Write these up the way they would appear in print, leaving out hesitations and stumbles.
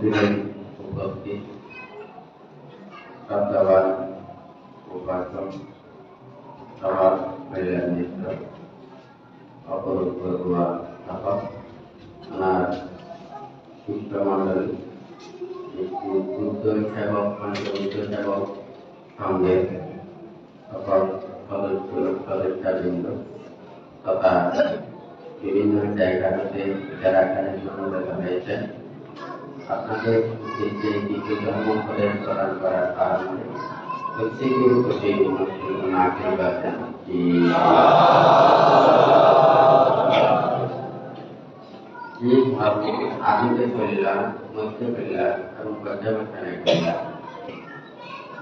মন্দিরের উপস্থিত শ্রদ্ধাবান উপাসক সবার মিত্র অপরূপ স্থাপক ওনার শিষ্টমন্ডলী উদ্যোগ সেবক পঞ্চবুদ্ধ সেবক সঙ্গের সকল সদস্যবৃন্দ তথা বিভিন্ন জায়গা থেকে যারা এখানে সমবেত হয়েছে, আপনাদের যে কিছু ধর্মপদের প্রদান করার কারণে প্রত্যেকের প্রতি আশীর্বাদ জানাচ্ছি। যে ধর্ম আদিতে কল্যাণ, মধ্যে কল্যাণ এবং পর্যবেক্ষণের কল্যাণ,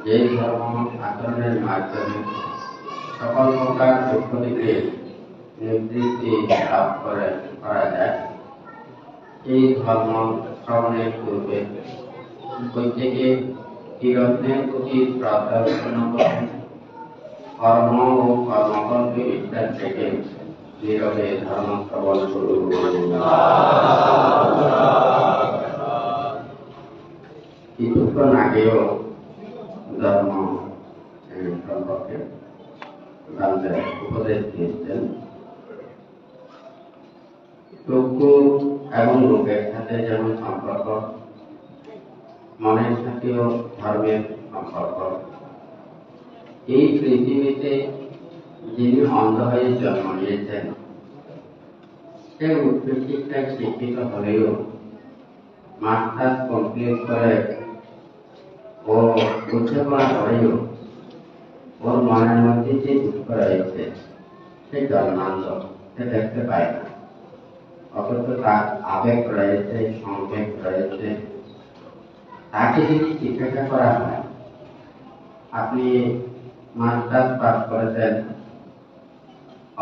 যে ধর্ম আচরণের মাধ্যমে সকল প্রকার দুঃখ থেকে নিবৃত্তি লাভ করা যায়, এই ধর্ম শ্রবণের পূর্বে প্রত্যেকে চিরত্নের প্রতি শ্রদ্ধা উৎপন্ন করেন, কর্ম ও কর্মকর্মকে বিশ্বাস থেকে নীরবে ধর্ম শ্রবণ করুন। কিছুক্ষণ আগেও ধর্ম সম্পর্কে উপদেশ দিয়েছেন। চক্ষু এবং রূপের সাথে যেমন সম্পর্ক, মনের সাথেও ধর্মের সম্পর্ক। এই পৃথিবীতে যিনি অন্ধ হয়ে জন্ম নিয়েছেন, সে উচ্চশিক্ষায় শিক্ষিত হলেও মাস্টার্স কমপ্লিট করে ও উচ্চপড়া করেও ওর মনের মধ্যে যে দুঃখ রয়েছে সে জন্মান্ধ, সে দেখতে পায় না। অথচ তার আবেগ রয়েছে, সংবেগ রয়েছে। তাকে যদি জিজ্ঞাসা করা হয়, আপনি মাস্টার্স পাস করেছেন,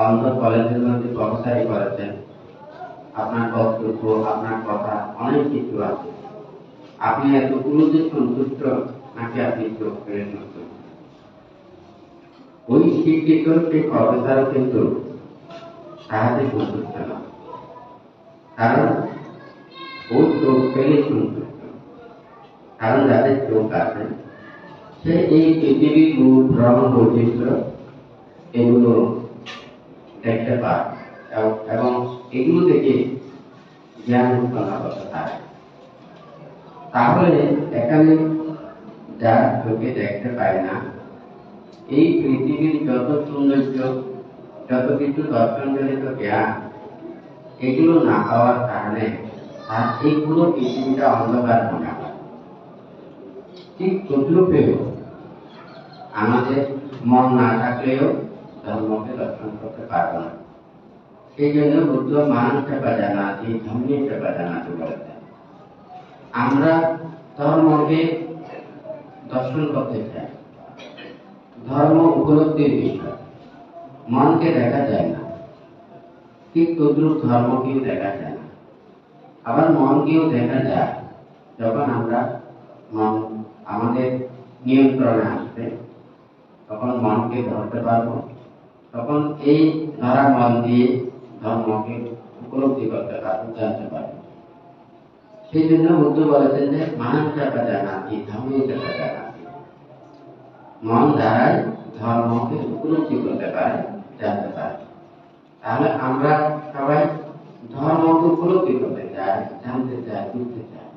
অন্ধ কলেজের মধ্যে প্রফেসরি করেছেন, আপনার কর্তব্য, আপনার কথা অনেক কিছু আছে, আপনি এতগুলোতে সন্তুষ্ট নাকি আপনি চোখ ফেলে সন্তুষ্ট? ওই শিক্ষিত সেই প্রফেসরও কিন্তু তাহাতে সন্তুষ্ট না, কারণ ওই চোখ ফেলে সন্তুষ্ট। কারণ যাদের চোখ আছে সে এই পৃথিবীর রূপ রং বৈচিত্র্য এগুলো দেখতে পায় এবং এগুলো থেকে জ্ঞান উৎপন্ন করতে পারে। তাহলে এখানে যারা চোখে দেখতে পায় না, এই পৃথিবীর যত সৌন্দর্য, যত কিছু দর্শনজনিত জ্ঞান, এগুলো না পাওয়ার কারণে আর এইগুলো পৃথিবীটা অন্ধকার মনে হয়। ঠিক তদ্রূপেও আমাদের মন না থাকলেও ধর্মকে দর্শন করতে পারবো না। সেই জন্য বুদ্ধ মানুষ সেবা জানাতি, ধর্মের সেবা জানাতি বলেছেন। আমরা ধর্মকে দর্শন করতে চাই, ধর্ম উপলব্ধির বিষয়, মনকে দেখা যায় না। ঠিক তদ্রূপ ধর্মকেও দেখা যায় না। আবার মনকেও দেখা যায় যখন আমরা মন আমাদের নিয়ন্ত্রণে আসবে, তখন মনকে ধরতে পারবো, তখন এই ধরা মন দিয়ে ধর্মকে উপলব্ধি করতে পারবো, জানতে পারবো। সেই জন্য বুদ্ধ বলেছেন যে মানুষ সেবা জানাতি, ধর্মের সেবা জানাতি। মন দ্বারাই ধর্মকে উপলব্ধি করতে পারে, জানতে পারে। তাহলে আমরা সবাই ধর্মকে উপলব্ধি করতে চাই, জানতে চাই, বুঝতে চাই।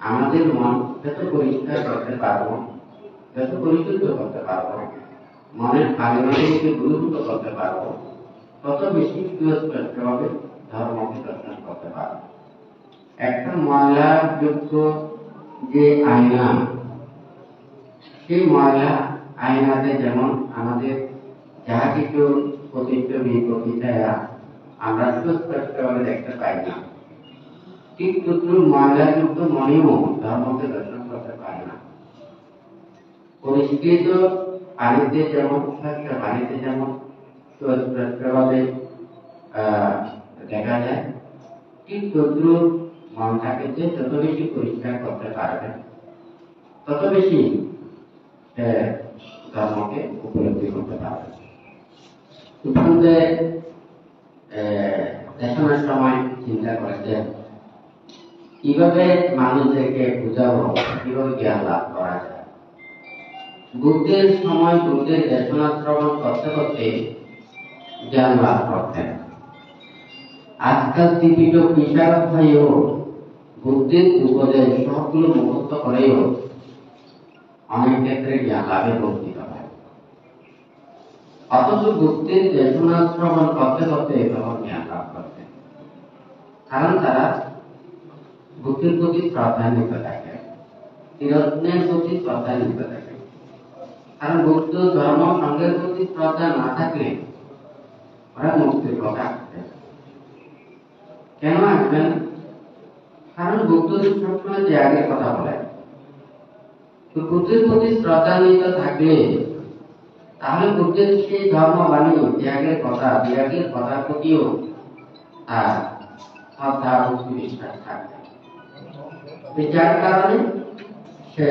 আমাদের মন যত পরিষ্কার করতে পারবো, যত পরিশুদ্ধ করতে পারবো, মনের আলোচনাকে দূরীভূত করতে পারবো, তত বেশি সুস্পষ্টভাবে ধর্মকে দর্শন করতে পারবো। একটা ময়লাযুক্ত যে আয়না, সেই ময়লা আয়নাতে যেমন আমাদের যাহা কিছু প্রতিচ্ছবি, প্রতিছায়া আমরা সুস্পষ্টভাবে দেখতে পাই না, ঠিক তদ্রূপ ময়লাযুক্ত মনেও ধর্মকে দর্শন করতে পারে না। পরিষ্কৃত পানিতে যেমন, স্বচ্ছ পানিতে যেমন সুস্পষ্টভাবে দেখা যায়, ঠিক তদ্রূপ মনটাকে যে যত বেশি পরিষ্কার করতে পারবে, তত বেশি ধর্মকে উপলব্ধি করতে পারবে। দেখানোর সময় চিন্তা করেছেন কিভাবে মানুষদেরকে বুঝাবো, কিভাবে জ্ঞান লাভ করা যায়। বুদ্ধের সময় বুদ্ধের দেশনা শ্রবণ করতে করতে জ্ঞান লাভ করতেন। আজকাল ত্রিপিট বিশারদ হয়েও বুদ্ধের উপদেশ সবগুলো মুখস্থ করেও অনেক ক্ষেত্রে জ্ঞান লাভে বঞ্চিত হয়। অথচ বুদ্ধের দেশনা শ্রবণ করতে করতে তখন জ্ঞান লাভ করতেন, কারণ তারা বুদ্ধির প্রতি শ্রদ্ধান্বিত থাকে, তীরত্নের প্রতি শ্রদ্ধান্বিত থাকে। কারণ বুদ্ধ ধর্ম সঙ্গের প্রতি শ্রদ্ধা না থাকলে ওরা মুক্তির কথা আসবে। কেন আসবেন? কারণ বুদ্ধ সবসময় ত্যাগের কথা বলেন। তো বুদ্ধের প্রতি শ্রদ্ধান্বিত থাকলে তাহলে বুদ্ধের সেই ধর্মবাণী ত্যাগের কথা, ত্যাগের কথার প্রতিও তার শ্রদ্ধা ভক্তি বিশ্বাস থাকবে। যার কারণে সে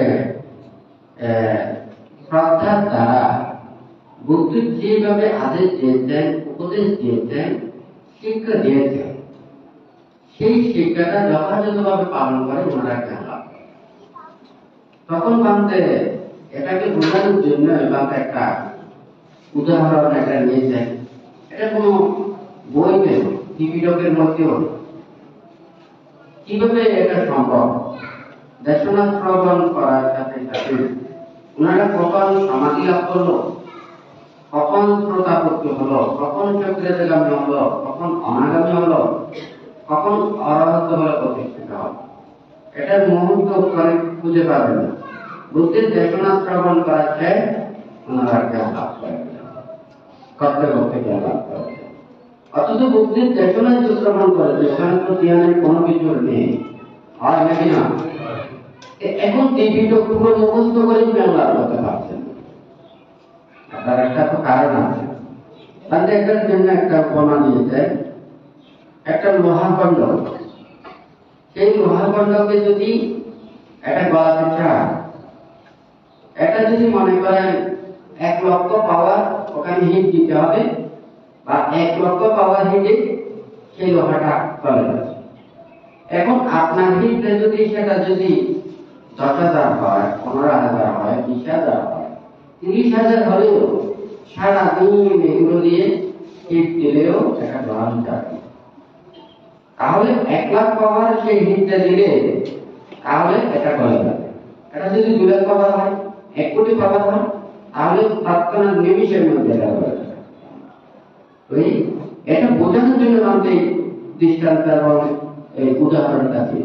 শ্রদ্ধার দ্বারা বুদ্ধ যেভাবে আদেশ দিয়েছেন, উপদেশ দিয়েছেন, শিক্ষা দিয়েছেন, সেই শিক্ষাটা যথাযথভাবে পালন করে ওনারা জ্ঞান লাভ করে। তখন বাংতে এটাকে বোঝানোর জন্য বাংলা একটা উদাহরণ একটা নিয়েছেন। এটা কোনো বইতে ত্রিপিটকের মধ্যেও কিভাবে এটা সম্ভব। দেশনা শ্রবণ করার সাথে সাথে ওনারা কখন সমাধি লাভ করলো, কখন শ্রোতাপত্য হলো, কখন চক্রেগামী হলো, কখন অনাগামী হলো, কখন অরহত বলে প্রতিষ্ঠিত হলো, এটার মুহূর্ত করে খুঁজে পাবেন না। বুদ্ধের দেশনা শ্রবণ করার শেষ ওনারা জ্ঞান লাভ করেন, করতে করতে জ্ঞান লাভ করেন। অথচ বুদ্ধের দেশনা শ্রবণ করে দেশান্ত জ্ঞানের কোনো কিছু নেই, হয় নাকি না? এখন ত্রিপিটক পুরো মুখস্থ করে জ্ঞান লাভ করতে পারছেন। তার একটা তো কারণ আছে। তাদের একটার জন্য একটা উপমা দিয়েছে, একটা লোহাখণ্ড। সেই লোহাখণ্ডকে যদি একটা গলাতে চায়, এটা যদি মনে করেন 1 লক্ষ পাওয়ার ওখানে হিট দিতে হবে, বা 1 লক্ষ পাওয়ার হিটে সেই লোহাটা চলে যাবে। এখন আপনার হিটে যদি সেটা যদি 10,000 হয়, 15,000 হয়, 20,000 হয়, 30,000 হলেও সারাদিন এগুলো দিয়ে হিট দিলেও এটা গরম যাবে। তাহলে 1 লাখ পাওয়ার সেই হিটটা দিলে তাহলে এটা গলে যাবে। এটা যদি 2 লাখ পাওয়ার হয়, 1 কোটি পাওয়ার হয়, তাহলে তৎক্ষণাৎ নিমিষের মধ্যে এটা গলে যাবে। ওই এটা বোঝানোর জন্য আমাদের দৃষ্টান্ত এবং এই উদাহরণটা দিই।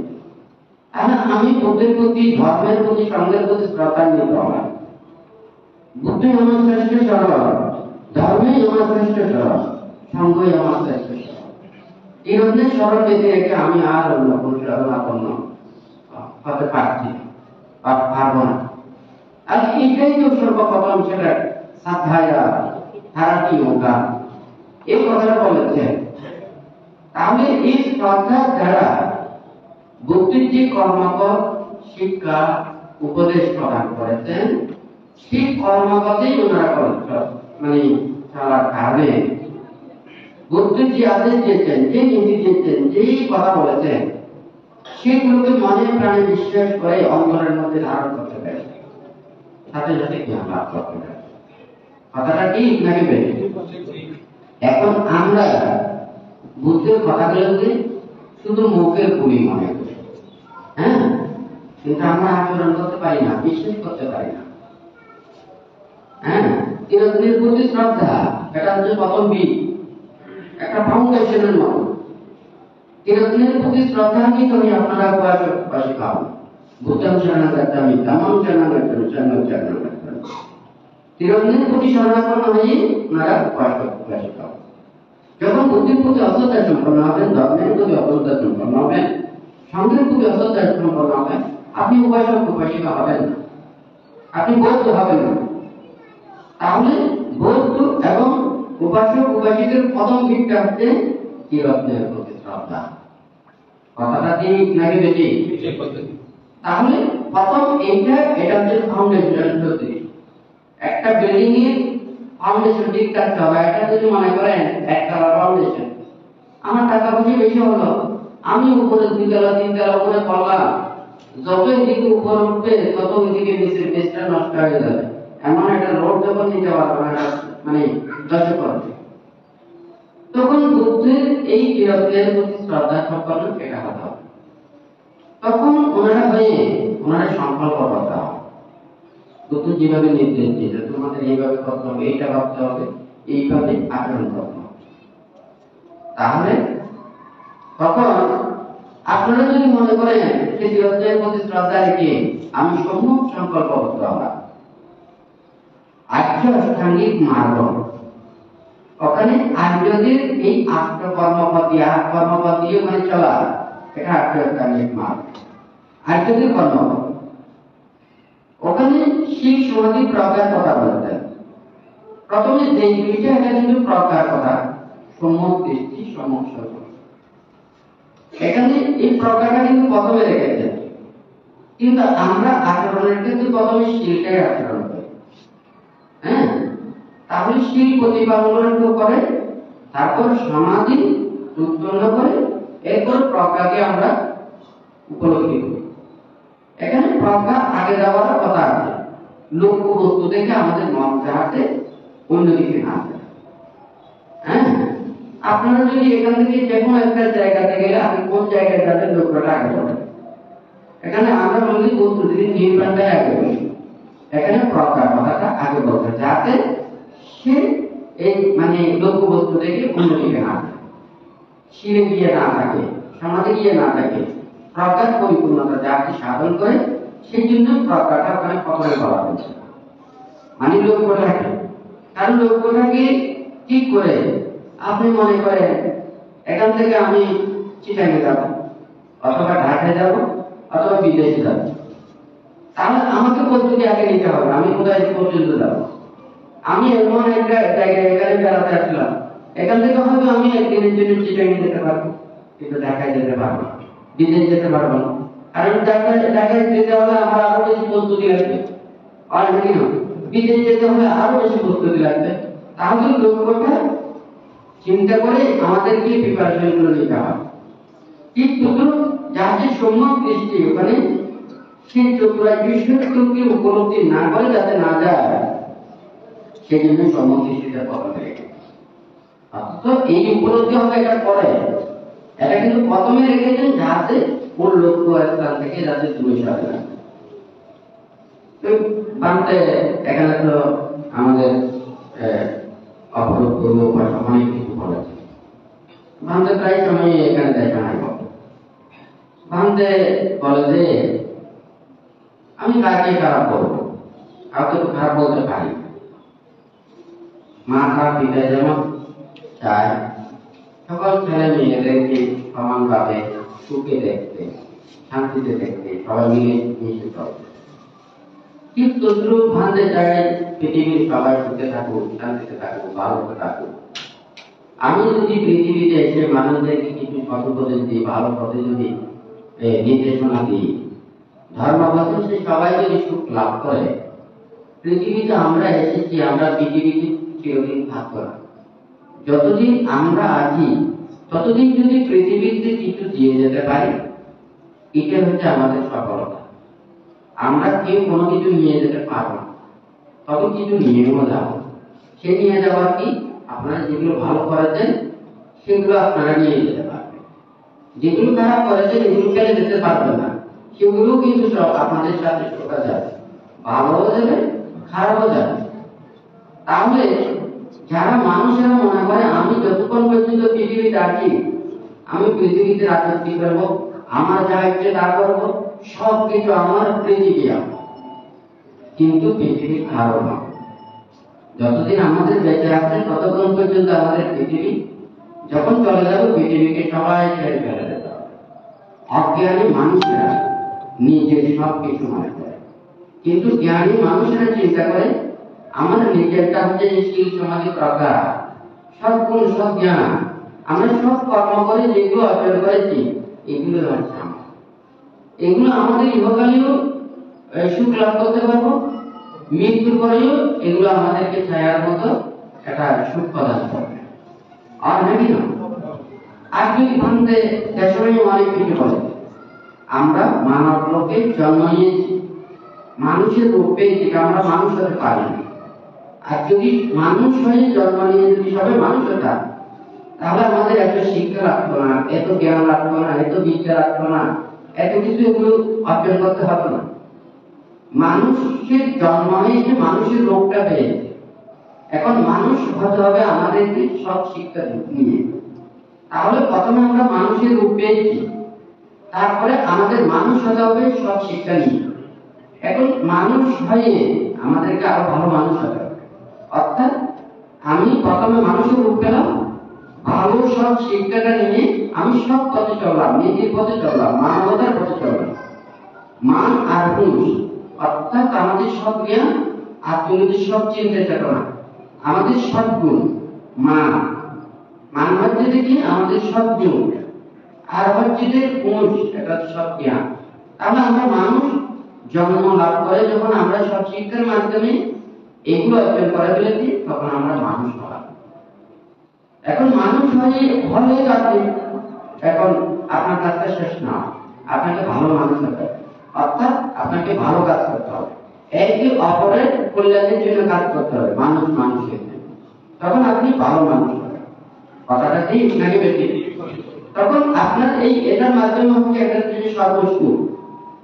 আমি বুদ্ধের প্রতি, ধর্মের প্রতি, সঙ্গের প্রতি শ্রদ্ধান্বিত হলাম। বুদ্ধই আমার শ্রেষ্ঠ সরল, ধর্মই আমার শ্রেষ্ঠ সরল, সঙ্গই আমার শ্রেষ্ঠ সরল। এই রকমের সরল বেঁধে রেখে আমি আর অন্য কোন সরলাপন্ন হতে পারছি বা পারবো না। আর এইটাই তো সর্বপ্রথম সেটা সাধায়া ধারাটি হোগা এই কথাটা বলেছেন। তাহলে এই শ্রদ্ধার দ্বারা বুদ্ধির যে কর্মপথ শিক্ষা উপদেশ প্রদান করেছেন, সেই কর্মপথেই ওনারা মানে চলার কারণে বুদ্ধের যে আদেশ দিয়েছেন, যে নীতি দিয়েছেন, যেই কথা বলেছেন, সেগুলোকে মনে প্রাণে বিশ্বাস করে অন্তরের মধ্যে ধারণ করতে পারে, সাথে সাথে জ্ঞান লাভ করতে পারে। কথাটা ঠিক নাকি বেশি? এখন আমরা বুদ্ধের কথাগুলোকে শুধু মুখের গুলি মনে করি, হ্যাঁ, কিন্তু আমরা আচরণ করতে পারি না, বিশ্বাস করতে পারি না। হ্যাঁ, তীরত্নের প্রতি শ্রদ্ধা, এটা হচ্ছে প্রথম বীজ, একটা ফাউন্ডেশনের মতো। তীরত্নের প্রতি শ্রদ্ধা নিয়ে তুমি আপনারা উপাসক হন। বুদ্ধং শরণাগচ্ছামি, ধম্মং শরণাগচ্ছামি, সংঘং শরণাগচ্ছামি। তীরত্নের প্রতি শরণাপন্ন হয়ে আপনারা উপাসক হন। যখন বুদ্ধির প্রতি অশ্রদ্ধা সম্পন্ন হবেন, ধর্মের প্রতি অশ্রদ্ধা সম্পন্ন হবেন, সঙ্গের প্রতি অশ্রদ্ধা সম্পন্ন হবেন, আপনি উপাসক উপাসিকা হবেন না, আপনি বৌদ্ধ হবেন না। তাহলে বৌদ্ধ এবং উপাসক উপাসিকের প্রথম ভিত্তিটা হচ্ছে তীরত্নের প্রতি শ্রদ্ধা। কথাটা ঠিক নাকি বেশি? তাহলে প্রথম এটা হচ্ছে ফাউন্ডেশন। একটা বিল্ডিং এর ফাউন্ডেশন ঠিক থাকতে হবে। এটা যদি মনে করেন একটা ফাউন্ডেশন, আমার টাকা পয়সা বেশি হলো, আমি উপরে 2 তলা 3 তলা উপরে পড়লাম, যত এদিকে উপরে উঠবে তত ওইদিকে নিচের বেসটা নষ্ট হয়ে যাবে। এমন একটা রোড যখন নিতে পারবে না, মানে ধসে পড়বে। তখন বুদ্ধের এই বিরক্তের প্রতি শ্রদ্ধা সম্পন্ন সেটা হতে হবে। তখন ওনারা সংকল্প করতে হবে। বুদ্ধ যেভাবে নির্দেশ দিয়েছে তোমাদের এইভাবে করতে হবে, এইটা ভাবতে হবে, এইভাবে আচরণ করতে হবে। তাহলে তখন আপনারা যদি মনে করেন যে বিরক্তের প্রতি শ্রদ্ধা রেখে আমি সম্মুখ সংকল্প করতে হবে, আর্য অষ্টাঙ্গিক মার্গ, ওখানে আর্যদের এই 8টা কর্মপথ দিয়ে মানে চলা, এটা আর্য অষ্টাঙ্গিক মার্গ, আর্যদের কর্মপথ। ওখানে শিব সমাধি প্রজ্ঞার কথা বলতেন। প্রথমে যে দুইটা, এটা কিন্তু প্রজ্ঞার কথা, সম্যক দৃষ্টি সম্যক সর্ব। এখানে এই প্রজ্ঞাটা কিন্তু প্রথমে রেখেছে, কিন্তু আমরা আচরণের ক্ষেত্রে প্রথমে শিলটাই আচরণ করি। হ্যাঁ, তাহলে শিল প্রতিপালন করে, তারপর সমাধি উৎপন্ন করে, এরপর প্রজ্ঞাকে আমরা উপলব্ধি করি। এখানে প্রজ্ঞা আগে যাওয়ার কথা আছে, লক্ষ্য বস্তু থেকে আমাদের মন যাতে অন্যদিকে না যায়। হ্যাঁ, আপনারা যদি এখান থেকে যে কোনো একটা জায়গাতে গেলে আপনি কোন জায়গায় যাবেন লক্ষ্যটা আগে যাবেন। এখানে আমরা বলি বস্তু যদি নির্মাণটাই আগে বলি, এখানে প্রজ্ঞা কথাটা আগে বলতে, যাতে সে এই মানে লক্ষ্য বস্তু থেকে অন্যদিকে না যায়, শিরে গিয়ে না থাকে, সমাধি গিয়ে না থাকে, প্রজ্ঞার পরিপূর্ণতা যাতে সাধন করে, সেই জন্য প্রজ্ঞাটা ওখানে প্রথমে বলা হয়েছে, মানে লক্ষ্যটাকে। কারণ লক্ষ্যটাকে ঠিক করে আপনি মনে করেন এখান থেকে আমি চিটাঙ্গে যাব, অথবা ঢাকায় যাব, অথবা বিদেশে যাব, তাহলে আমাকে প্রস্তুতি আগে নিতে হবে আমি কোথায় পর্যন্ত যাব। আমি এমন একটা জায়গায় এখানে বেড়াতে আসলাম, এখান থেকে হয়তো আমি একদিনের জন্য চিটাঙ্গে যেতে পারবো, কিন্তু ঢাকায় যেতে পারবো না, বিদেশ যেতে পারবো না। কারণ ঢাকায় যেতে হলে আমার আরো বেশি প্রস্তুতি লাগবে, অলরেডি না, বিদেশ যেতে হলে আরো বেশি প্রস্তুতি লাগবে। তাহলে লক্ষ্যটা চিন্তা করে আমাদেরকে প্রিপারেশন করে নিতে হবে। কিন্তু যাতে সম্যক দৃষ্টি ওখানে সেই চতুরাই বিষয়কে উপলব্ধি না করে যাতে না যায়, সেই জন্য সম্যক দৃষ্টিটা প্রথমে রেখে, অথচ এই উপলব্ধি হবে এটা পরে, এটা কিন্তু প্রথমে রেখেছেন যাতে ওর লক্ষ্য স্থান থেকে যাতে দূরে সরে না। বানতে এখানে তো আমাদের অপরূপ অনেক কিছু বলেছে। বানতে প্রায় সময় এখানে দেখা হয়, বানতে বলে যে আমি কাকে খারাপ বলবো, কাউকে তো খারাপ বলতে পারি। মাতা পিতা যেমন চায় সকল ছেলে মেয়েদেরকে সমানভাবে সুখে দেখতে, শান্তিতে দেখতে, সবাই মিলে মিশে চলতে, কিন্তু ভান্তে চায় পৃথিবীর সবাই সুখে থাকুক, শান্তিতে থাকুক, ভালোতে থাকুক। আমি যদি পৃথিবীতে এসে মানুষদেরকে কিছু সদুপদেশ দিই, ভালো পথে যদি নির্দেশনা দিই, ধর্মবদ্ধ সে সবাই যদি সুখ লাভ করে, পৃথিবীতে আমরা এসেছি, আমরা পৃথিবীতে চিরদিন থাকবো না। যতদিন আমরা আছি ততদিন যদি পৃথিবীতে কিছু দিয়ে যেতে পারি, এটা হচ্ছে আমাদের সফলতা। আমরা কেউ কোনো কিছু নিয়ে যেতে পারবো না, তবে কিছু নিয়েও যাবো। সে নিয়ে যাওয়ার কি, আপনারা যেগুলো ভালো করেছেন সেগুলো আপনারা নিয়ে যেতে পারবেন, যেগুলো খারাপ করেছেন এগুলো ফেলে যেতে পারবেন না, সেগুলো কিন্তু সব আপনাদের সাথে ঢোকা যাবে, ভালোও যাবে খারাপও যাবে। তাহলে যারা মানুষেরা মনে করে আমি যতক্ষণ পর্যন্ত পৃথিবীতে আছি আমি পৃথিবীতে রাজত্ব করবো, আমার যা ইচ্ছে তা করবো, সবকিছু আমার, পৃথিবী আমার, কিন্তু পৃথিবী কারো না। যতদিন আমাদের বেঁচে আছে ততক্ষণ পর্যন্ত আমাদের পৃথিবী, যখন চলে যাবো পৃথিবীকে সবাই ছেড়ে ফেলে যেতে হবে। অজ্ঞানী মানুষেরা নিজের সব কিছু মনে করে, কিন্তু জ্ঞানী মানুষেরা চিন্তা করে আমার নিজেরটা হচ্ছে শিল সমাধি প্রজ্ঞা, সব গুণ সব জ্ঞান, আমরা সব কর্ম করে যেগুলো অর্জন করেছি এগুলো হচ্ছে আমার, এগুলো আমাদের ইহকালীয় সুখ লাভ করতে পারবো, মৃত্যুর পরেও এগুলো আমাদেরকে ছায়ার মতো একটা সুখ প্রদান করবে। আর নাকি না, আর যদি ভান্তে দেশে অনেক কিছু বলে আমরা মানব লোকে জন্ম নিয়েছি, মানুষের রূপ পেয়েছি, আমরা মানুষ হতে পারি না। আর যদি মানুষ হয়ে জন্ম নিয়ে যদি সবাই মানুষ হতাম, তাহলে আমাদের এত শিক্ষা রাখতো না, এত জ্ঞান রাখতো না, এত বিদ্যা রাখতো না, এত কিছু এগুলো অর্জন করতে হতো না। মানুষের জন্ম হয়েছে, মানুষের রোগটা পেয়েছে। এখন মানুষ হতে হবে আমাদেরকে সব শিক্ষা নিয়ে। তাহলে প্রথমে আমরা মানুষের রূপ পেয়েছি, তারপরে আমাদের মানুষ হতে হবে সব শিক্ষা নিয়ে। এখন মানুষ হয়ে আমাদেরকে আরো ভালো মানুষ হতে হবে। অর্থাৎ আমি প্রথমে মানুষের রূপ পেলাম, ভালো সব শিক্ষাটা নিয়ে আমি সব পথে চললাম, নীতির পথে চললাম, মানবতার পথে চললাম। মান আর গুণ অর্থাৎ আমাদের সব জ্ঞান আর তুমি সব চিন্তা চেতনা, আমাদের সব গুণ। মান হচ্ছে দেখি আমাদের সব গুণ, আর হচ্ছে যে গুণ এটা সব জ্ঞান। তাহলে আমরা মানুষ জন্ম লাভ করে যখন আমরা সব শিক্ষার মাধ্যমে এগুলো অর্জন করে ফেলেছি, তখন আমরা মানুষ হলাম। এখন মানুষ হলে যাচ্ছে, এখন আপনার কাজটা শেষ না, আপনাকে ভালো মানুষ হতে হবে। অর্থাৎ আপনাকে ভালো কাজ করতে হবে, একে অপরের কল্যাণের জন্য কাজ করতে হবে, মানুষ মানুষের জন্য। তখন আপনি ভালো মানুষ হবেন। কথাটা ঠিক নাকি বেশি? তখন আপনার এই এটার মাধ্যমে হচ্ছে একটা জিনিস সর্বস্ব।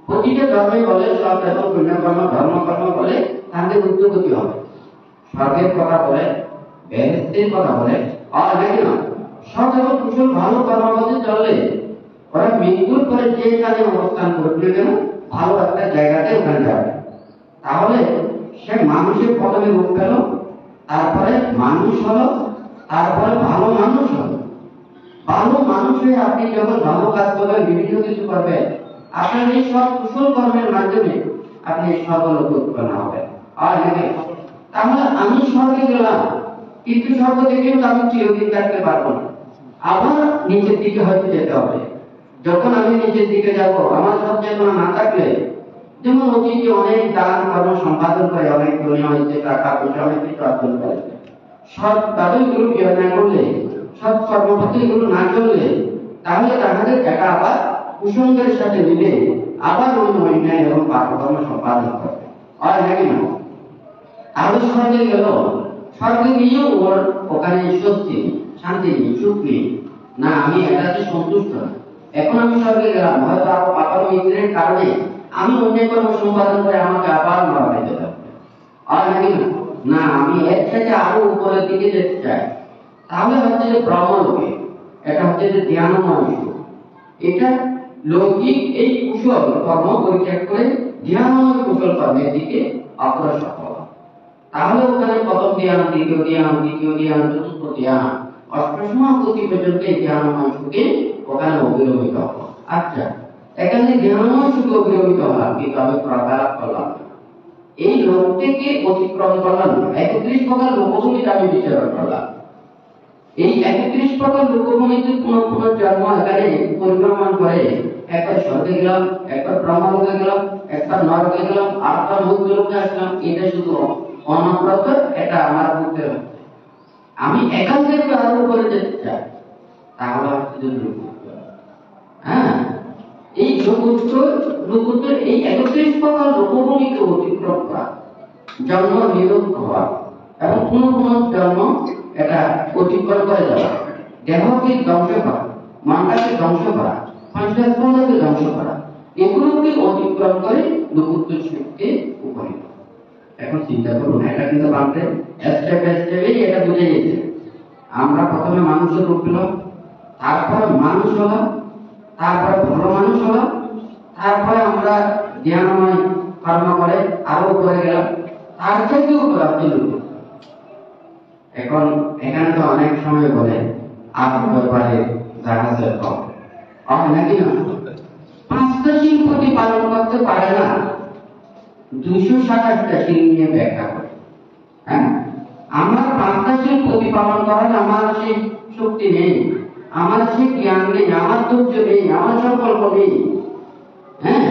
প্রতিটা ধর্মে বলে সব এবং পুণ্যকর্ম ধর্মকর্ম বলে তাদের উদ্যোগতি হবে। স্বর্গের কথা বলে, বেহেশতের কথা বলে, আর নাকি না সব এবং কুশল ভালো কর্মপথে চললে ওরা মৃত্যুর পরে যেখানে অবস্থান করবে কেন ভালো একটা জায়গাতে ওখানে যাবে। তাহলে সে মানুষের প্রথমে রূপ পেল, তারপরে মানুষ হলো, তারপরে ভালো মানুষ হলো। ভালো মানুষ হয়ে আপনি যখন ভালো কাজ করবেন, বিভিন্ন কিছু করবেন, আপনার এই সব কুশল কর্মের মাধ্যমে আপনি সর্বলোক উৎপন্ন হবেন। আর তাহলে আমি স্বর্গে গেলাম, কিন্তু স্বর্গ থেকেও আমি চিরদিন থাকতে পারবো না, আবার নিচের দিকে হয়তো যেতে হবে। যখন আমি নিচের দিকে যাব, আমার সব চেতনা না থাকলে, যেমন অতীতে অনেক দান কর্ম সম্পাদন করে, অনেক ধনী হয়েছে, টাকা পয়সা অনেক কিছু অর্জন করেছে, সৎ তাদের গুলো বিয়ে না করলে, সৎ কর্মপথে এগুলো না চললে, তাহলে তাদের টাকা আবার কুসঙ্গের সাথে মিলে আবার ওই অন্যায় এবং পাপকর্ম সম্পাদন করবে। আর নাকি না আরো স্বর্গে গেল, স্বর্গে গিয়েও ওর ওখানে স্বস্তি শান্তি নেই, সুখ নেই, না আমি এটাতে সন্তুষ্ট না। এখন আমি স্বর্গে গেলাম, হয়তো আরো পাপার মিত্রের কারণে আমি অন্যায় কর্ম সম্পাদন করে আমাকে আবার মারা যেতে হবে। আর নাকি না আমি এর থেকে আরো উপরের দিকে যেতে চাই, তাহলে হচ্ছে যে ব্রহ্মলোকে, এটা হচ্ছে যে ধ্যানময় সুখ। এটা লৌকিক এই কুশল কর্ম পরিত্যাগ করে ধ্যানময় কুশল কর্মের দিকে অগ্রসর হওয়া। তাহলে ওখানে প্রথম ধ্যান, দ্বিতীয় ধ্যান, তৃতীয় ধ্যান, চতুর্থ ধ্যান, অষ্টম গতি পর্যন্ত এই ধ্যানময় সুখে ওখানে অবিরমিত হবো। আচ্ছা, এখানে ধ্যানময় সুখে অবিরমিত হলাম, কিন্তু আমি প্রকাশ করলাম এই লোকটিকে অতিক্রম করলাম। 31 প্রকার লোকভূমিতে আমি বিচরণ করলাম। এই 31 প্রকার লোকভূমিতে পুনঃ পুনঃ জন্ম এখানে পরিভ্রমণ করে একবার স্বর্গে গেলাম, একবার ব্রহ্মলোকে গেলাম, একবার নরকে গেলাম, আরেকবার মধ্যলোকে আসলাম। এটা শুধু অনবরত, এটা আমার বুঝতে হবে। আমি এখান থেকে আরো উপরে যেতে চাই, তাহলে হচ্ছে হ্যাঁ এই লোকোত্তর এই 31 প্রকার লোকভূমিকে অতিক্রম করা, জন্ম নিরুদ্ধ হওয়া এবং পুনঃ পুনঃ জন্ম এটা অতিক্রম করে যাওয়া, দেহকে ধ্বংস করা, মনটাকে ধ্বংস করা, পঞ্চস্কন্ধকে ধ্বংস করা, এগুলোকে অতিক্রম করে লোকোত্তর সুখকে উপনীত। এখন চিন্তা করুন, এটা কিন্তু বাংলাতে স্টেপ বাই স্টেপেই এটা বুঝে গেছে। আমরা প্রথমে মানুষের রূপ পেলাম, তারপরে মানুষ হলাম, তারপরে ভালো মানুষ হলাম, তারপরে আমরা জ্ঞানময় কর্ম করে আরো উপরে গেলাম, তার থেকেও গেল। এখন এখানে তো অনেক সময় বলে ব্যাপারে জাহাজের কম নাকি না, 5টা শিল প্রতিপালন করতে পারে না, 227টা শিল নিয়ে ব্যাখ্যা করে। হ্যাঁ, আমার 5টা শিল প্রতিপালন করার আমার সেই শক্তি নেই, আমার সেই জ্ঞান নেই, আমার ধৈর্য নেই, আমার সংকল্প নেই। হ্যাঁ,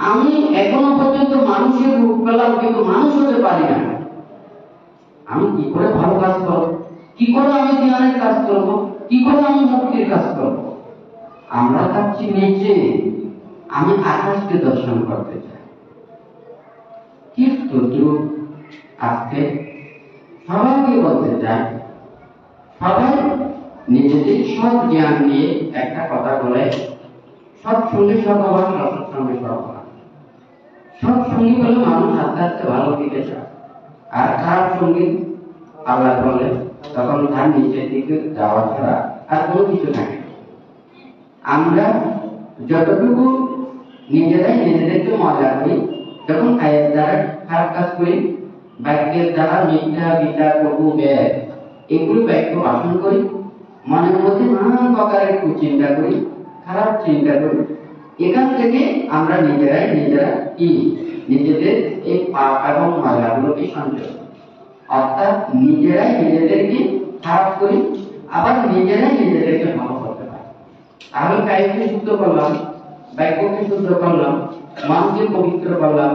আমি এখনো পর্যন্ত মানুষের রূপ পেলাম, কিন্তু মানুষ হতে পারি না। আমি কি করে ভালো কাজ করবো, কি করে আমি জ্ঞানের কাজ করবো, কি করে আমি মুক্তির কাজ করব? আমরা ভাবছি নিচে, আমি আকাশকে দর্শন করতে চাই। কিন্তু আজকে সবাইকে বলতে চাই, সবাই নিজেদের সব জ্ঞান নিয়ে একটা কথা বলে, সব সঙ্গে সব আবার সবার সঙ্গে সব হয়। সব সঙ্গী বলে মানুষ আস্তে আস্তে ভালো দিকে যায়, আর খারাপ সঙ্গী আল্লাহ বলে তখন তার নিচের দিকে যাওয়া ছাড়া আর কোনো কিছু থাকে না। আমরা যতটুকু নিজেরাই নিজেদেরকে মজা করি, যখন কায়ের দ্বারা খারাপ কাজ করি, বাক্যের দ্বারা মিথ্যা বিচার কটু ব্যয় এগুলো বাক্য ভাষণ করি, মনের মধ্যে নানান প্রকারের কুচিন্তা করি, খারাপ চিন্তা করি, এখান থেকে আমরা নিজেরা কি নিজেদের এই পাপ এবং ময়লাগুলোকে সঞ্চয়, অর্থাৎ নিজেরাই নিজেদেরকে খারাপ করি, আবার নিজেরাই নিজেদেরকে ভালো করতে পারি। তাহলে কায়কে শুদ্ধ করলাম, বাক্যকে শুদ্ধ করলাম, মনকে পবিত্র করলাম,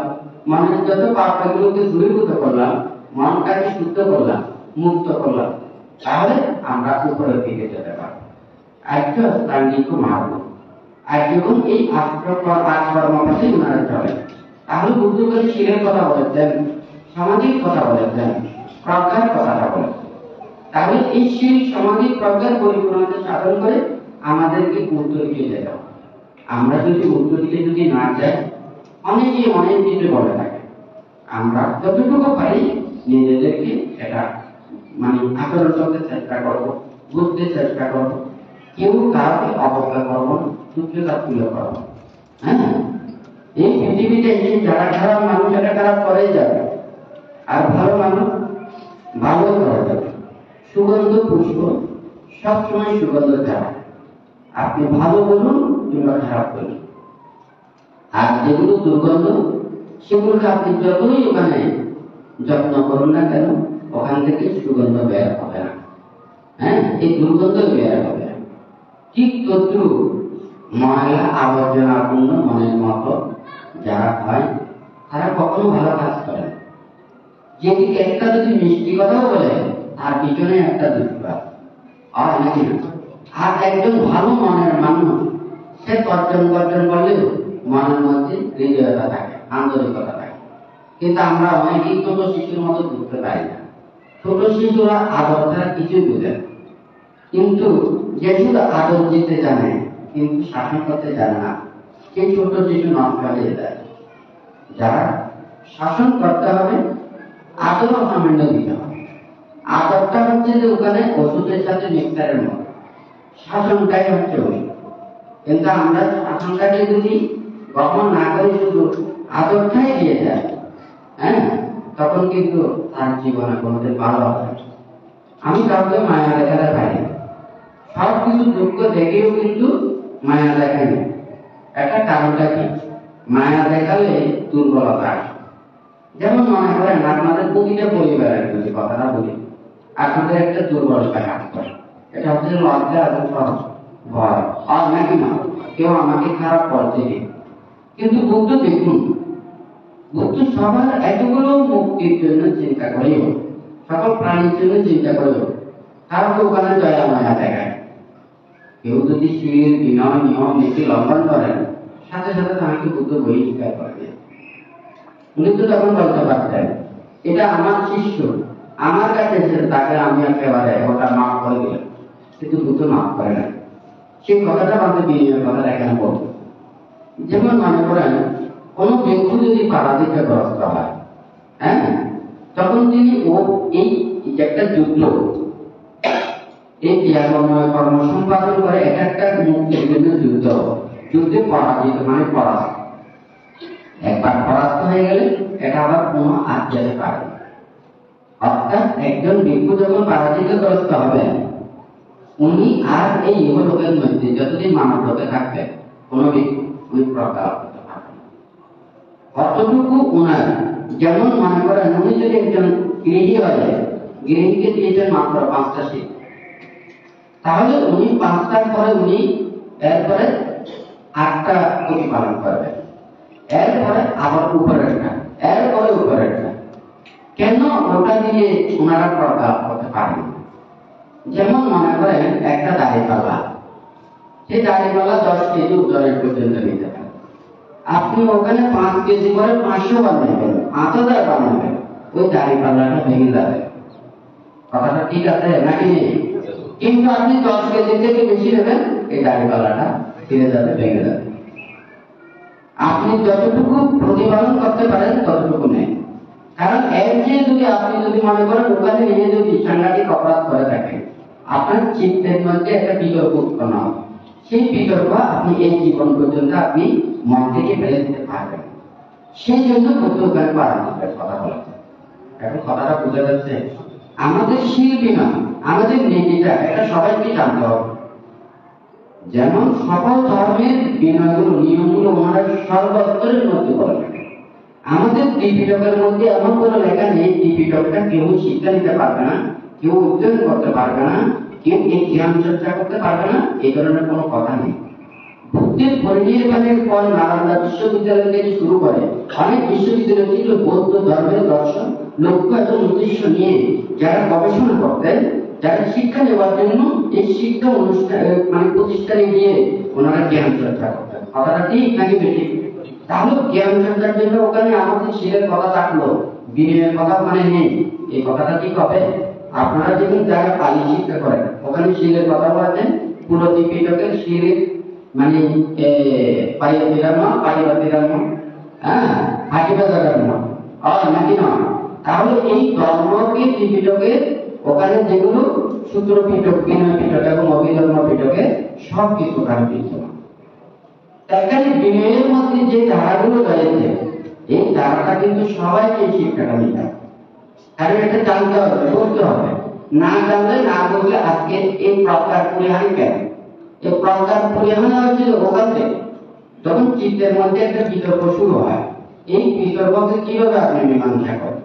মনের যত পাপগুলোকে দূরীভূত করলাম, মনটাকে শুদ্ধ করলাম, মুক্ত করলাম, তাহলে আমরা উপরের দিকে যেতে পারবো। আর্য স্থানীয় মার্গ, আর যখন এই আচরণে উনারা চলে, তাহলে বুদ্ধদেব শিলের কথা বলেছেন, সামাজিক কথা বলেছেন, প্রজ্ঞার কথাটা বলেছেন। তাহলে এই শিল সামাজিক প্রজ্ঞার পরিপূর্ণতা সাধন করে আমাদেরকে উত্তর দিকে যেতে হবে। আমরা যদি উত্তর দিকে যদি না যাই, অনেকে অনেক কিছু বলে থাকে। আমরা যতটুকু পারি নিজেদেরকে এটা আচরণ করতে চেষ্টা করবো, বুঝতে চেষ্টা করবো, কেউ কাউকে অবজ্ঞা করবো না, তুচ্ছতা তুলে করবো। হ্যাঁ, এই পৃথিবীতে যারা খারাপ মানুষ এটা খারাপ করেই যাবে, আর ভালো মানুষ ভালো করা যাবে। সুগন্ধ পুষ্প সবসময় সুগন্ধ ছাড়া, আপনি ভালো বলুন কিংবা খারাপ বলুন, আর যেগুলো দুর্গন্ধ সেগুলোকে আপনি যতই ওখানে যত্ন করুন না কেন, ওখান থেকে সুগন্ধ বের হবে না। হ্যাঁ, এই দুর্গন্ধ বের হবে না। ঠিক তদ্রু ময়লা আবর্জনাপূর্ণ মনের মতো যারা হয়, তারা কখনো ভালো কাজ করে না। যেদিকে একটা যদি মিষ্টি কথাও বলে, তার পিছনে একটা দুষ্প্রাপ আর নাকি না। আর একজন ভালো মনের মানুষ, সে তর্জন করলেও মনের মধ্যে হৃদয়তা থাকে, আন্তরিকতা থাকে। কিন্তু আমরা অনেকেই ছোট শিশুর মতো বুঝতে পারি না। ছোট শিশুরা আদর ছাড়া কিছুই বুঝে না। কিন্তু যে শুধু আদর দিতে জানে কিন্তু শাসন করতে জানে না, সেই ছোট শিশু নষ্ট হয়ে যায়। যারা শাসন করতে হবে, আদরও সামান্য দিতে হবে। আদরটা হচ্ছে যে ওখানে ওষুধের সাথে মিক্সারের মতো, শাসনটাই হচ্ছে ওষুধ। কিন্তু আমরা শাসনটাকে যদি গ্রহণ না করে শুধু আদরটাই দিয়ে যায়, হ্যাঁ, তখন কিন্তু তার জীবনে কোনোদিন ভালো হবে। আমি কাউকে মায়া দেখাতে পারি না, সব কিছু দুঃখ দেখেও কিন্তু মায়া দেখাই না। একটা কারণটা কি? মায়া দেখালে দুর্বলতা আসে। যেমন মনে করেন আপনাদের প্রতিটা পরিবারের যদি কথাটা বলি, আপনাদের একটা দুর্বলতা কাজ করে, এটা হচ্ছে লজ্জা এবং ভয়, আর নাকি না কেউ আমাকে খারাপ করতে দিন। কিন্তু বুদ্ধ দেখুন, বুদ্ধ সবার এতগুলো মুক্তির জন্য চিন্তা করেও, সকল প্রাণীর জন্য চিন্তা করেও কারো ওখানে দয়া মায়া দেখায়। কেউ যদি শির বিনয় নিয়ম নীতি লঙ্ঘন করেন, সাথে সাথে তাকে বুদ্ধ বহিষ্কার করবে। উনি তো তখন বলতে পারতেন, এটা আমার শিষ্য, আমার কাছে এসে তাকে আমি একেবারে ওটা মাফ করে দিলাম, কিন্তু বুদ্ধ মাফ করে না। সেই কথাটা আমাদের বিনয়ের কথা এখানে বলতো। যেমন মনে করেন কোন ব্যক্তি যদি পারাধীনতাগ্রস্ত হয়, হ্যাঁ, তখন তিনি এই একটা যুদ্ধ, এই ত্যাগময় কর্ম সম্পাদন করে, এটা একটা মুক্তির জন্য যুদ্ধে পরাজিত পরাস্ত। একবার পরাস্ত হয়ে গেলে এটা আবার কোনো আর যেতে পারে। অর্থাৎ একজন ভিক্ষু যখন পারাজিতগ্রস্ত হবে, উনি আর এই ইহলোকের মধ্যে যতদিন মানব লোকে থাকবে, কোনো ভিক্ষু উনি প্রকাশ করতে পারবেন। অতটুকু উনার, যেমন মনে করেন উনি যদি একজন গৃহী হয়, গৃহীকে দিয়েছেন মাত্র 5টা শীত, তাহলে উনি 5টার পরে উনি এরপরে 8টা প্রতিপালন করবেন, এরপরে আবার উপরেরটা, এরপরে উপরেরটা। কেন ওটা দিয়ে ওনারা প্রকাশ করতে পারেন? যেমন মনে করেন একটা দাড়িপাল্লা, সেই দাড়িপাল্লা 10 কেজি ওজনের পর্যন্ত নিতে পারে। আপনি ওখানে 5 কেজি করে 500 বার নেবেন, 5000 বার নেবেন, ওই দাড়িপাল্লাটা ভেঙে যাবে। কথাটা ঠিক আছে নাকি? কিন্তু আপনি 10 কেজি থেকে বেশি নেবেন, এই দাড়িপাল্লাটা ফিরে যাবে, ভেঙে যাবে। আপনি যতটুকু প্রতিপালন করতে পারেন ততটুকু নেন। কারণ এর চেয়ে আপনি যদি মনে করেন ওখানে নিয়ে যদি সাংঘাতিক অপরাধ করে থাকেন, আপনার চিত্তের মধ্যে একটা বিতর্ক উৎপন্ন হবে। সেই বিতর্ক আপনি এই জীবন পর্যন্ত আপনি মন থেকে ফেলে দিতে পারবেন। সেই জন্য ওখানে পারামাত্রের কথা বলেছে। এখন কথাটা বুঝা যাচ্ছে? আমাদের শিল্পী নয়, আমাদের নীতিটা এটা সবাইকে জানতে হবে। যেমন সকল ধর্মের বিনয়গুলো, নিয়মগুলো ওনারা সর্বস্তরের মধ্যে বলেন। আমাদের ত্রিপিটকের মধ্যে এমন কোনো লেখা নেই ত্রিপিটকটা কেউ শিক্ষা নিতে পারবে না, কেউ অধ্যয়ন করতে পারবে না, কেউ এই জ্ঞান চর্চা করতে পারবে না, এই ধরনের কোনো কথা নেই। বুদ্ধের পরিনির্বাণের পর নালন্দা বিশ্ববিদ্যালয় থেকে শুরু করে অনেক বিশ্ববিদ্যালয় ছিল বৌদ্ধ ধর্মের দর্শন লক্ষ্য এবং উদ্দেশ্য নিয়ে যারা গবেষণা করতেন, যারা শিক্ষা নেওয়ার জন্য এই শিক্ষা অনুষ্ঠান প্রতিষ্ঠানে গিয়ে ওনারা জ্ঞান চর্চা করতেন। কথাটা ঠিক নাকি বেশি? তাহলে জ্ঞান চর্চার জন্য ওখানে আমাদের শিলের কথা থাকলো, বিনয়ের কথা ওখানে নেই, এই কথাটা ঠিক হবে? আপনারা যেমন যারা পালি শিক্ষা করেন ওখানে শিলের কথা বলেছেন, পুরো ত্রিপিটকের শিলের তাহলে এই ধর্মকে ত্রিপিটকে ওখানে যেগুলো সূত্র পিটক, বিনয় পিটক এবং অভিধর্ম পিটকে সব কিছু ওখানে বিদ্যমান। এখানে বিনয়ের মধ্যে যে ধারাগুলো রয়েছে, এই ধারাটা কিন্তু সবাইকে শিক্ষাটা নিতে হবে। কারণ এটা জানতে হবে, বলতে হবে। না জানলে না বললে আজকে এই প্রকার পরিহানি কেন? এই প্রকার পরিহানি হচ্ছিল ওখান থেকে যখন চিত্তের মধ্যে একটা বিতর্ক শুরু হয়। এই বিতর্ককে কিভাবে আপনি মীমাংসা করেন?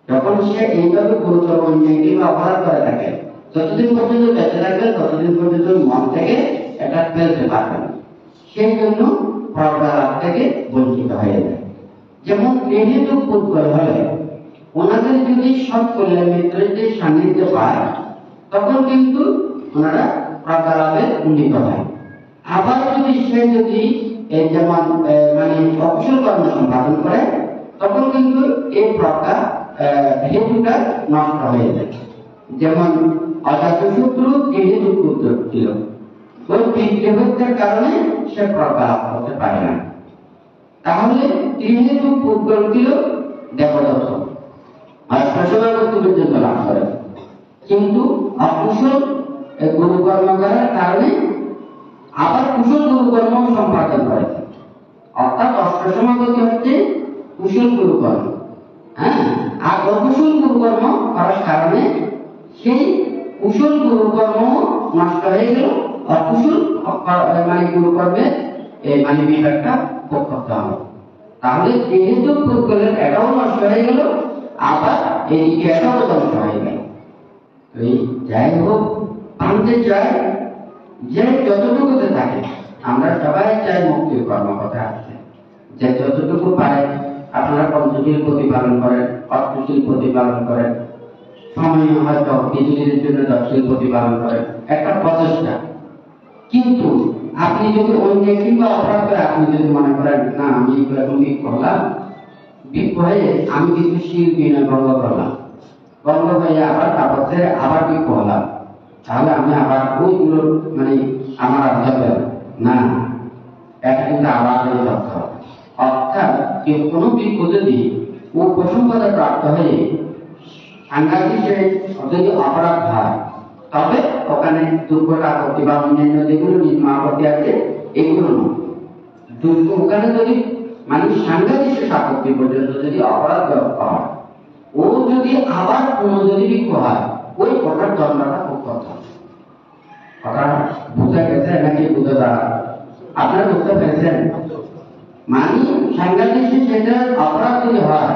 যখন সে এইভাবে গুরুতর অন্যায় অপরাধ করে থাকে, যতদিন পর্যন্ত বেঁচে থাকবেন ততদিন পর্যন্ত মন থেকে এটা ফেলতে পারবেন। সেই জন্য প্রজ্ঞা থেকে বঞ্চিত হয়ে যায়। যেমন যেহেতু পুৎকল হলে ওনাদের যদি সব কল্যাণ মিত্রের যে সান্নিধ্য পায়, তখন কিন্তু ওনারা প্রজ্ঞা লাভে উন্নীত হয়। আবার যদি সে যেমন অকুশল কর্ম সম্পাদন করে, তখন কিন্তু এই প্রজ্ঞা হেতুটা নষ্ট হয়ে যায়। যেমন অজাতশত্রু যেহেতু পুত্র ছিল, ওই বিদ্রোহের কারণে সে প্রজ্ঞা লাভ করতে পারে না। তাহলে যেহেতু পুত্র ছিল দেবদত্ত পর্যন্ত লাভ করে, কিন্তু অকুশল গুরুকর্ম করার কারণে আবার কুশল গুরুকর্ম সম্পাদন করে। অর্থাৎ অষ্টসমাগতি হচ্ছে কুশল গুরুকর্ম, আর অকুশল গুরুকর্ম করার কারণে সেই কুশল গুরুকর্ম নষ্ট হয়ে গেল, অকুশল গুরুকর্মের বিভাগটা ভোগ করতে হবে। তাহলে যেহেতু পুৎকলের এটাও নষ্ট হয়ে গেল, আবার এই এটাও ধ্বংস হয়ে গেল। যাই হোক, আনতে চাই যে যতটুকুতে থাকে, আমরা সবাই চাই মুক্তির কর্মকথা আছে, যে যতটুকু পারে আপনারা পঞ্চশীল প্রতিপালন করেন, অষ্টশীল প্রতিপালন করেন, সময় হয়তো কিছুদিনের জন্য 10 শীল প্রতিপালন করেন, একটা প্রচেষ্টা। কিন্তু আপনি যদি অন্য কিংবা অপরাধ করে আপনি যদি মনে করেন না আমি এরকম করলাম, হয়ে আমি কিন্তু শীল বিনয় ভঙ্গ করলাম, ভঙ্গ হয়ে আবার তাপসে আবার হলাম, তাহলে আমি আবার ওইগুলো আমার আধ্যাত্মিক না, এটা কিন্তু আবার করতে হবে। অর্থাৎ কেউ কোনো বিজ্ঞ যদি ও প্রসঙ্গতা প্রাপ্ত হয়ে সাংঘাতিক যদি অপরাধ হয়, তবে ওখানে দুর্ঘট আপত্তি বা অন্যান্য যেগুলো নিম্ন আপত্তি আছে এগুলো নয়। ওখানে যদি সাংঘাতিক আপত্তি পর্যন্ত যদি অপরাধ হয়, ও যদি আবার যদি বিজ্ঞ হয়, ওই কটার দণ্ডটা খুব কথা। কথা বুঝা গেছে নাকি বুঝে দাঁড়া? আপনারা বুঝতে পেরেছেন? সাংঘাতিক সেটা অপরাধ যদি হয়,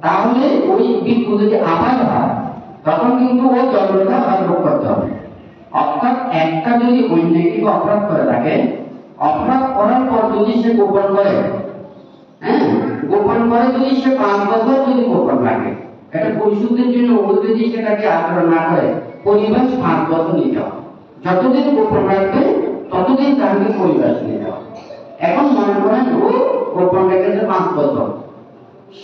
তাহলে ওই বিজ্ঞ যদি আবার হয়, তখন কিন্তু ওই দণ্ডটা ভোগ করতে হবে। অর্থাৎ একটা যদি অন্যায় অপরাধ করে থাকে, অপরাধ করার পর যদি সে গোপন করে, গোপন করে যদি সে 5 বছর যদি গোপন রাখে, এটা পরিশুদ্ধের জন্য ও যদি সেটাকে আচরণ না করে, পরিবেশ 5 বছর নিতে হবে। যতদিন গোপন রাখবে ততদিন তাকে পরিবেশ নিতে হবে। এখন মনে করেন ও গোপন রেখেছে 5 বছর,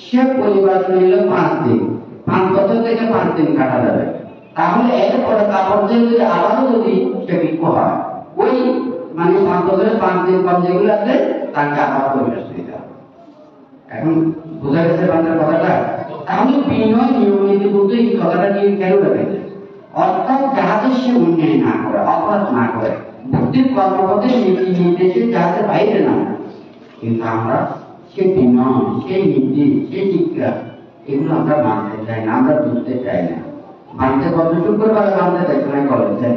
সে পরিবেশ নিল 5 দিন, 5 বছর থেকে 5 দিন কাটা যাবে। তাহলে এরপরে তারপর যদি আবারও যদি সে বিক্ষ হয়, ওই মানে 5 বছরের 5 দিন কম যেগুলো আছে তাকে আবার পরিবেশ নিতে হবে। এখন বোঝা গেছে বাংলার কথাটা? তাহলে বিনয় নিয়মিত বলতে এই কথাটা নিয়ে কেন রেখেছে? অর্থাৎ যাহাতে সে অন্যায় না করে, অপরাধ না করে, বুদ্ধির কর্মপথে নীতি নির্দেশে যাহাতে বাইরে না। কিন্তু আমরা সে বিনয়, সেই নীতি, সেই শিক্ষা এগুলো আমরা মানতে চাই না, আমরা বুঝতে চাই না। মানতে কত শুক্রবার মানতে দেখে করেছে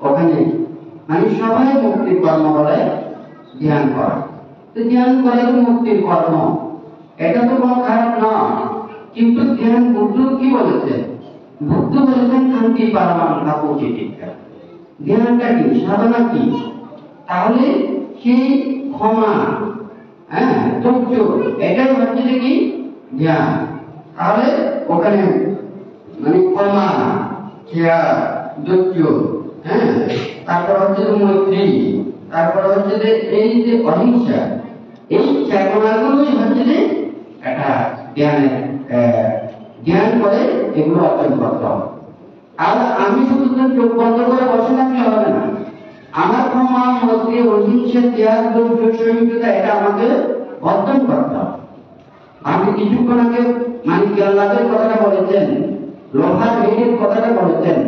ওখানে মানে সবাই মুক্তির কর্ম বলে ধ্যান করা। তো ধ্যান করে মুক্তির কর্ম, এটা তো কোনো খারাপ নয়। কিন্তু ধ্যান বুদ্ধ কি বলেছে? বুদ্ধ বলেছেন শান্তি পারমানন্দ প্রতিষ্ঠা। ধ্যানটা কি, সাধনা কি? তাহলে সেই ক্ষমা, ধৈর্য, এটাই হচ্ছে কি ধ্যান। তাহলে ওখানে মানে ক্ষমা, খেয়া, ধৈর্য, তারপর হচ্ছে মৈত্রী, তারপর হচ্ছে যে এই যে অহিংসা, এই চেতনাগুলোই হচ্ছে যে একটা জ্ঞানের জ্ঞান করে এগুলো অর্জন করতে হবে। আর আমি শুধু চোখ বন্ধ করে বসে থাকলে হবে না। আমার ক্ষমা, মৈত্রী, অহিংসা, ত্যাগ, ধৈর্য, সহিষ্ণুতা এটা আমাকে অর্জন করতে হবে। আপনি কিছুক্ষণ আগে মানিক আল্লাহের কথাটা বলেছেন, লোহার বেগের কথাটা বলেছেন।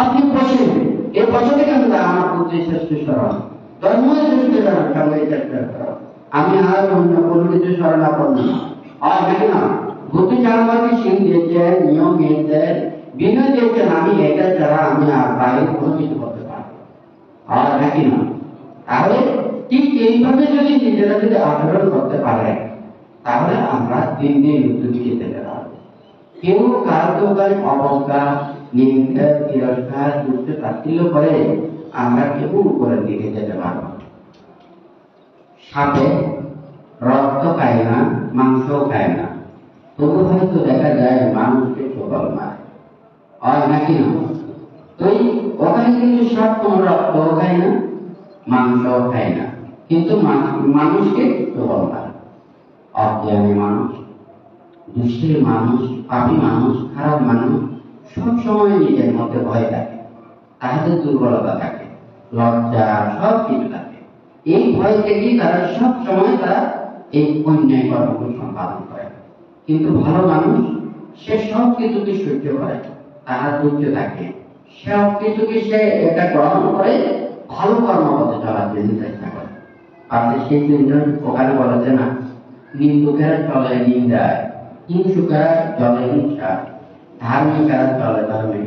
আপনি বসেন, এই বসে কেন আমার বুদ্ধি শ্রেষ্ঠ স্মরণ, ধর্ম শ্রেষ্ঠ স্মরণ, সঙ্গে চেষ্টা করা। আমি আর অন্য কোনো কিছু স্মরণাপন্ন আর নাকি না। বুদ্ধি আমাকে সিং দিয়েছেন, নিয়ম দিয়েছেন, বিনয় দিয়েছেন। আমি এটা ছাড়া আমি আর বাইরে কোনো কিছু করতে পারবো আর নাকি না। তাহলে ঠিক এইভাবে যদি নিজেরা যদি আচরণ করতে পারে তাহলে আমরা দিন দিন উত্তর দিকে যেতে পারবো। কেউ কার দোকান অবজ্ঞা, নিন্দা, তিরস্কার, দুষ্ট তাচ্ছিল্য করে আমরা কেউ উপরের দিকে যেতে পারবো। সাপে রক্ত খায় না, মাংসও খায় না, তবু হয়তো দেখা যায় মানুষকে ছোটল মারে আর নাকি না। তো ওখানে কিন্তু সাপ কোনো রক্তও খায় না, মাংসও খায় না, কিন্তু মানুষকে ছোটল মারে। অজ্ঞানী মানুষ, দুষ্টের মানুষ, পাপী মানুষ, খারাপ মানুষ সব সময় নিজের মধ্যে ভয় থাকে, তাহাদের দুর্বলতা থাকে, লজ্জা, সব কিছু থাকে। এই ভয় থেকেই তারা সব সময় তারা এই অন্যায় কর্মগুলো সম্পাদন করে। কিন্তু ভালো মানুষ সে সব কিছুকে সহ্য করে, তাহার ধৈর্য থাকে, সব কিছুকে সে এটা গ্রহণ করে ভালো কর্মপথে চলার জন্য চেষ্টা করে। আপনি সেই জন্য ওখানে বলেছে না, নিন্দুকেরা চলে নিন্দায়, হিংসুকেরা চলে হিংসা, ধার্মিকেরা চলে ধর্মে,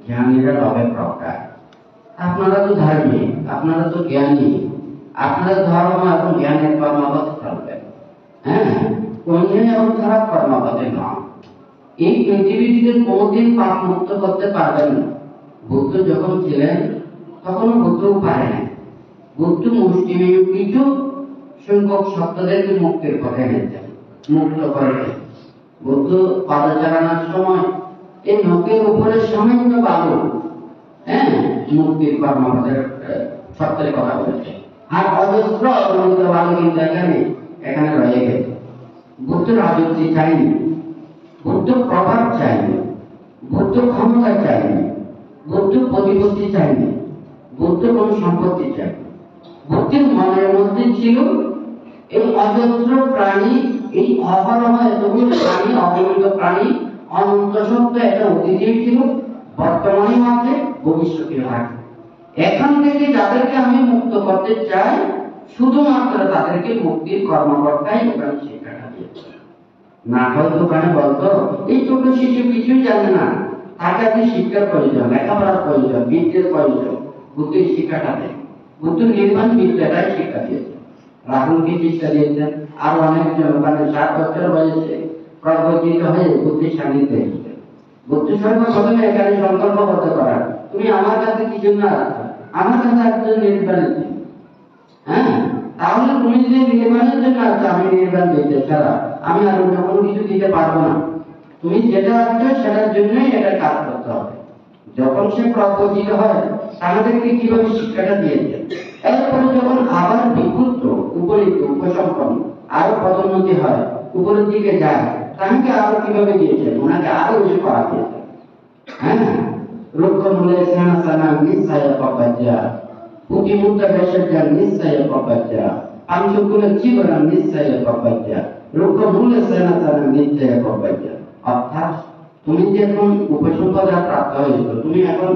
জ্ঞানীরা লবে প্রকার। আপনারা তো ধার্মিক, আপনারা তো জ্ঞানী, আপনারা ধর্ম এবং জ্ঞানের কর্মপথে চলবেন, অন্যায় এবং খারাপ কর্মপথে নয়। এই পৃথিবীতে কোনদিন পাপ মুক্ত করতে পারবেন না। বুদ্ধ যখন ছিলেন তখন বুদ্ধও পারেন। বুদ্ধ মুসলিম কিছু সংখ্যক সত্যদেরকে মুক্তির পথে এনেছেন, মুক্ত করেছেন। বুদ্ধ পদচারণার সময় এই নখের উপরে সামান্য বালু মুক্তির কর্মপথের সত্যের কথা বলেছে। আর অজস্র অগণিত বালু কিন্তু এখানে রয়ে গেছে। বুদ্ধ রাজত্ব চাইনি, বুদ্ধ প্রভাব চাইনি, বুদ্ধ ক্ষমতা চাইনি, বুদ্ধ প্রতিপত্তি চাইনি, বুদ্ধ কোন সম্পত্তি চাইনি। বুদ্ধের মনের মধ্যে ছিল এই অজস্র প্রাণী, এই অহরহ এতগুলো প্রাণী, অগণিত প্রাণী, অনন্ত সত্য একটা অতীতেই ছিল, বর্তমানেও আছে, ভবিষ্যতেও আছে। এখান থেকে যাদেরকে আমি মুক্ত করতে চাই শুধুমাত্র তাদেরকে মুক্তির কর্মকর্তাই ওখানে শিক্ষাটা দিয়েছে। না হয়তো ওখানে বলতো এই ছোট শিশু কিছুই জানে না, তাকে আপনি শিক্ষার প্রয়োজন, লেখাপড়ার প্রয়োজন, বিদ্যের প্রয়োজন, বুদ্ধির শিক্ষাটা দেয়। বুদ্ধ নির্মাণ বিদ্যাটাই শিক্ষা দিয়েছে, রাহুলকে শিক্ষা দিয়েছেন। আর অনেকজন ওখানে 7 বছর বয়সে প্রবর্তিত হয়ে বুদ্ধির সান্নিধ্যে এসেছে। বুদ্ধ সর্বপ্রথমে এখানে সংকল্প করতে পারেন, তুমি আমার কাছে কি জন্য আসছো? আমার কাছে একজন নির্বাণের জন্য। তাহলে তুমি যদি নির্বাণের জন্য আসছো, আমি নির্বাণ দিতে ছাড়া আমি আর অন্য কোনো কিছু দিতে পারবো না। তুমি যেটা আসছো সেটার জন্যই এটা কাজ করতে হবে। যখন সে প্রবর্তিত হয় আমাদেরকে কিভাবে শিক্ষাটা দিয়েছেন। এরপরে যখন আবার বিক্ষুব্ধ উপনীত উপসম্পন্ন আরো পদোন্নতি হয়, উপরের দিকে যায়, তাকে আরো কিভাবে দিয়েছেন, ওনাকে আরো বেশি করা দিয়েছেন। হ্যাঁ, রুক্ষ মূলে সেনা সানা নিঃসায় পপাজ্জা, পুঁটি মুদ্রা বেশের নিঃসায় পপাজ্জা, পাঞ্চকুলের জীবন নিঃসায় পপাজ্জা, রুক্ষ মূলে সেনা সানা নিঃসায় পপাজ্জা। অর্থাৎ তুমি যে এখন উপসম্পদা প্রাপ্ত হয়েছো, তুমি এখন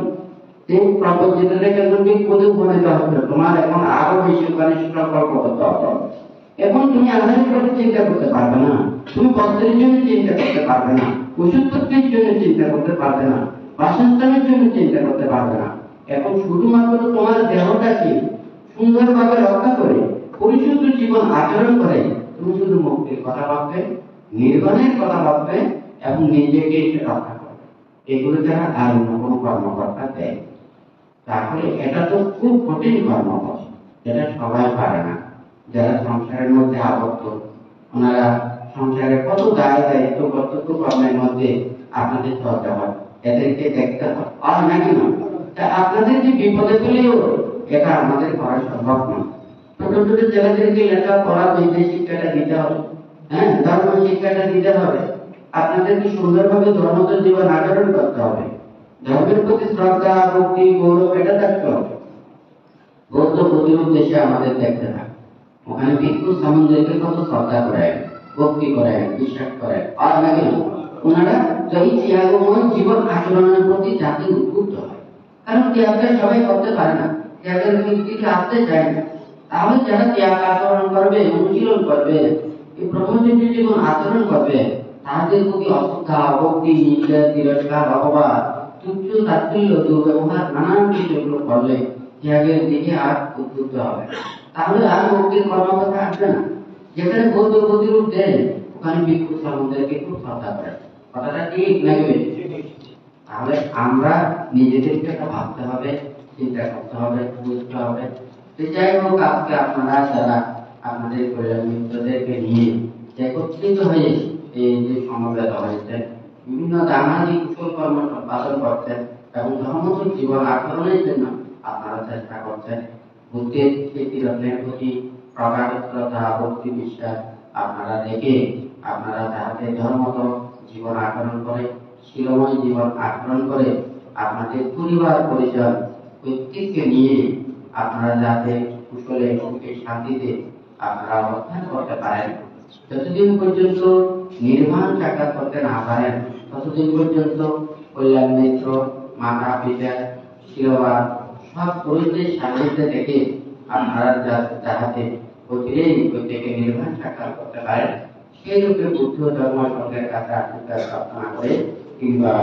এই প্রবর্তিতকে কেন্দ্র বিক্ষুব্ধ উপনীত হচ্ছে, তোমার এখন আরো বেশি ঘনিষ্ঠ সম্পর্ক করতে হবে। এখন তুমি আল্লাহর কথা চিন্তা করতে পারবে না, তুমি বস্ত্রের জন্য চিন্তা করতে পারবে না, ওষুধপত্রের জন্য চিন্তা করতে পারবে না, বাসস্থানের জন্য চিন্তা করতে পারবে না। এখন শুধুমাত্র তোমার দেহটাকে সুন্দরভাবে রক্ষা করে পরিশুদ্ধ জীবন আচরণ করে তুমি শুধু মুক্তির কথা ভাববে, নির্বাণের কথা ভাববে এবং নিজেকে রক্ষা করবে। এগুলো যারা আর অন্য কোনো কর্মকর্তা দেয়, তাহলে এটা তো খুব কঠিন কর্মকর্তা, যেটা সবাই পারে না। যারা সংসারের মধ্যে আবদ্ধ, ওনারা সংসারে কত দায় দায়িত্ব কর্তব্য কর্মের মধ্যে আপনাদের চলতে হয়, এদেরকে দেখতে হয়। আর নাকি না, আপনাদের যে বিপদে পেলেও এটা আমাদের করা সম্ভব নয়। ছোট ছোট ছেলেদেরকে লেখাপড়া বিদ্যা শিক্ষাটা দিতে হবে, হ্যাঁ, ধর্ম শিক্ষাটা দিতে হবে। আপনাদেরকে সুন্দরভাবে ধর্মত জীবন আচরণ করতে হবে, ধর্মের প্রতি শ্রদ্ধা ভক্তি গৌরব এটা থাকতে হবে। বৌদ্ধ প্রতিরূপ দেশে আমাদের দেখতে থাকে, ওখানে ভিক্ষু সামুদ্রিককে কত শ্রদ্ধা করেন, ভক্তি করেন, বিশ্বাস করেন। আর নাকি ওনারা এই ত্যাগময় জীবন আচরণের প্রতি জাতি উদ্বুদ্ধ হয়। কারণ ত্যাগটা সবাই করতে পারে না, ত্যাগের ব্যক্তিকে আসতে চায় না। তাহলে যারা ত্যাগ আচরণ করবে, অনুশীলন করবে, এই ব্রহ্মচর্য জীবন আচরণ করবে, তাদের প্রতি অশ্রদ্ধা, ভক্তি, নিন্দা, তিরস্কার, অপবাদ, তুচ্ছ তাচ্ছিল্য, দুর্ব্যবহার নানান কিছুগুলো করলে ত্যাগের দিকে আর উদ্বুদ্ধ হবে। তাহলে আর মুক্তির কর্মকথা আসবে না। যেখানে বৌদ্ধ প্রতিরূপ দেন, ওখানে ভিক্ষু সামুদ্রিককে খুব শ্রদ্ধা করেন। কথাটা ঠিক নাকি? তাহলে আমরা নিজেদেরকে একটা ভাবতে হবে, চিন্তা করতে হবে, বুঝতে হবে। যাই হোক, আজকে আপনারা যারা আপনাদের পরিবার মিত্রদেরকে নিয়ে একত্রিত হয়ে এই যে সমবেত হয়েছে, বিভিন্ন দানাদি কুশল কর্ম সম্পাদন করছেন এবং ধর্মত জীবন আচরণের জন্য আপনারা চেষ্টা করছেন। বুদ্ধের স্মৃতিরত্নের প্রতি প্রগাঢ় শ্রদ্ধা, ভক্তি, বিশ্বাস আপনারা রেখে আপনারা যাহাতে ধর্মত জীবন আচরণ করে, শীলময় জীবন আচরণ করে আপনাদের পরিবার পরিজন প্রত্যেককে নিয়ে আপনারা যাতে কুশলে সুখে শান্তিতে আপনারা অবস্থান করতে পারেন। যতদিন পর্যন্ত নির্মাণ সাক্ষাৎ করতে না পারেন, ততদিন পর্যন্ত কল্যাণ মিত্র, মাতা পিতা, শিলবাদ সব পুরুষদের সান্নিধ্যে থেকে আপনারা যাহাতে প্রতিদিন প্রত্যেকে নির্মাণ সাক্ষাৎ করতে পারেন, সেই রূপে বুদ্ধ ধর্ম সংঘের কাছে আশীর্বাদ প্রার্থনা করে কিংবা